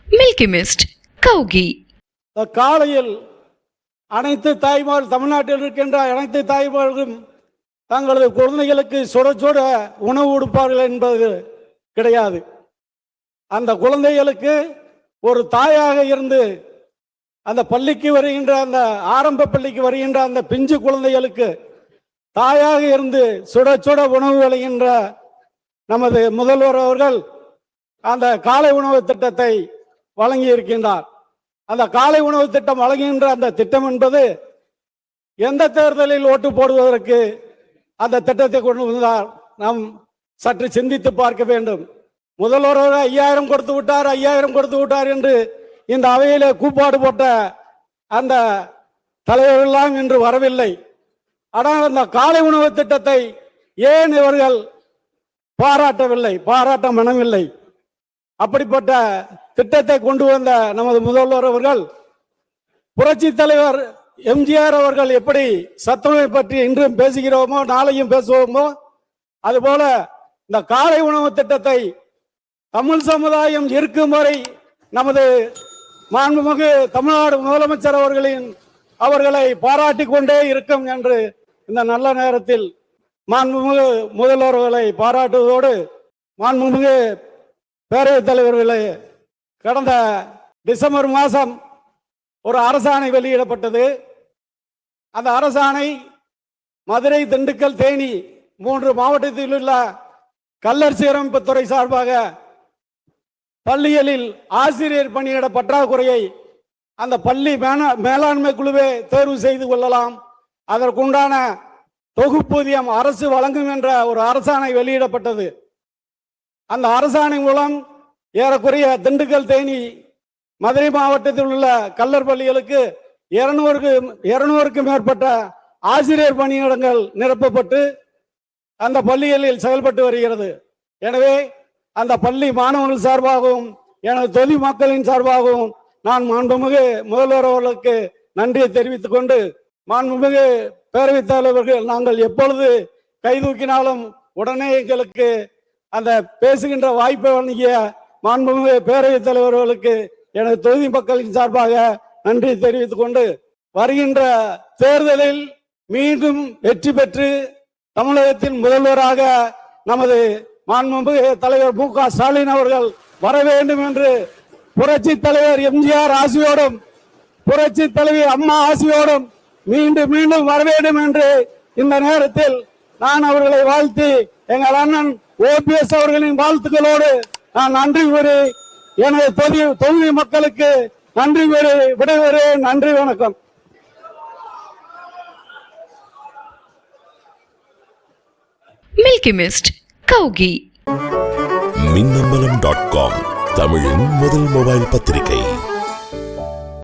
Milky mist கௌகி. காலையில் அனைத்து தாய்மார், தமிழ்நாட்டில் இருக்கின்ற அனைத்து தாய்மார்களும் தங்களது குழந்தைகளுக்கு சுட சுட உணவு கொடுப்பார்கள் என்பது கிடையாது. அந்த குழந்தைகளுக்கு ஒரு தாயாக இருந்து அந்த பள்ளிக்கு வருகின்ற, அந்த ஆரம்ப பள்ளிக்கு வருகின்ற அந்த பிஞ்சு குழந்தைகளுக்கு தாயாக இருந்து சுட சுட உணவு வழங்குகின்ற நமது முதல்வர் அவர்கள் அந்த காலை உணவு திட்டத்தை வழங்கி இருக்கின்றார். அந்த காலை உணவு திட்டம் வழங்குகின்ற அந்த திட்டம் என்பது எந்த தேர்தலில் ஓட்டு போடுவதற்கு அந்த திட்டத்தை கொண்டு வந்தார் நாம் சற்று சிந்தித்து பார்க்க வேண்டும். முதல்வர் 5000 கொடுத்து விட்டார், 5000 கொடுத்து விட்டார் என்று இந்த அவையிலே கூப்பாடு போட்ட அந்த தலைவர்களெல்லாம் இன்று வரவில்லை. ஆனால் அந்த காலை உணவு திட்டத்தை ஏன் இவர்கள் பாராட்டவில்லை, பாராட்ட மனமில்லை? அப்படிப்பட்ட திட்டத்தை கொண்டு வந்த நமது முதல்வர் அவர்கள், புரட்சி தலைவர் எம்ஜிஆர் அவர்கள் எப்படி சத்துணவை பற்றி இன்றும் பேசுகிறோமோ நாளையும் பேசுவோமோ, அதுபோல இந்த காலை உணவு திட்டத்தை தமிழ் சமுதாயம் இருக்கும் வரை நமது மாண்புமிகு தமிழ்நாடு முதலமைச்சர் அவர்களை பாராட்டி கொண்டே இருக்கும் என்று இந்த நல்ல நேரத்தில் மாண்புமிகு முதல்வர்களை பாராட்டுவதோடு, மாண்புமிகு பேரவைத் தலைவர்களே, கடந்த டிசம்பர் மாதம் ஒரு அரசாணை வெளியிடப்பட்டது. அந்த அரசாணை மதுரை, திண்டுக்கல், தேனி 3 மாவட்டத்தில் உள்ள கல்லர் சீரமைப்பு துறை சார்பாக பள்ளிகளில் ஆசிரியர் பணியிட பற்றாக்குறையை அந்த பள்ளி மேலாண்மை குழுவே தேர்வு செய்து கொள்ளலாம், அதற்குண்டான தொகுப்பூதியம் அரசு வழங்கும் என்ற ஒரு அரசாணை வெளியிடப்பட்டது. அந்த அரசாணை மூலம் ஏறக்குறைய திண்டுக்கல், தேனி, மதுரை மாவட்டத்தில் உள்ள கல்லர் பள்ளிகளுக்கு 200க்கும் மேற்பட்ட ஆசிரியர் பணியிடங்கள் நிரப்பப்பட்டு அந்த பள்ளிகளில் செயல்பட்டு வருகிறது. எனவே அந்த பள்ளி மாணவர்கள் சார்பாகவும் எனது தொகுதி மக்களின் சார்பாகவும் நான் மாண்புமிகு முதல்வர் அவர்களுக்கு நன்றியை தெரிவித்துக் கொண்டு, மாண்புமிகு பேரவைத் தலைவர்கள் நாங்கள் எப்பொழுது கைதூக்கினாலும் உடனே எங்களுக்கு அந்த பேசுகின்ற வாய்ப்பை வழங்கிய மாண்புமிகு பேரவைத் தலைவர்களுக்கு எனது தொகுதி மக்களின் சார்பாக நன்றி தெரிவித்துக் கொண்டு, வருகின்ற தேர்தலில் மீண்டும் வெற்றி பெற்று தமிழகத்தின் முதல்வராக நமது மாண்புமிகு தலைவர் மு.க. ஸ்டாலின் அவர்கள் வர வேண்டும் என்று புரட்சி தலைவர் எம்ஜிஆர் ஆசியோடும் புரட்சி தலைவி அம்மா ஆசியோடும் மீண்டும் மீண்டும் வர வேண்டும் என்று இந்த நேரத்தில் நான் அவர்களை வாழ்த்தி, எங்கள் அண்ணன் OPS அவர்களின் வாழ்த்துக்களோடு நான் நன்றி கூறி எனது தொகுதி மக்களுக்கு நன்றி கூறி விடைபெறுகிறேன். நன்றி, வணக்கம். Milky mist கௌகி. மின்னம்பலம்.com தமிழின் முதல் மொபைல் பத்திரிகை.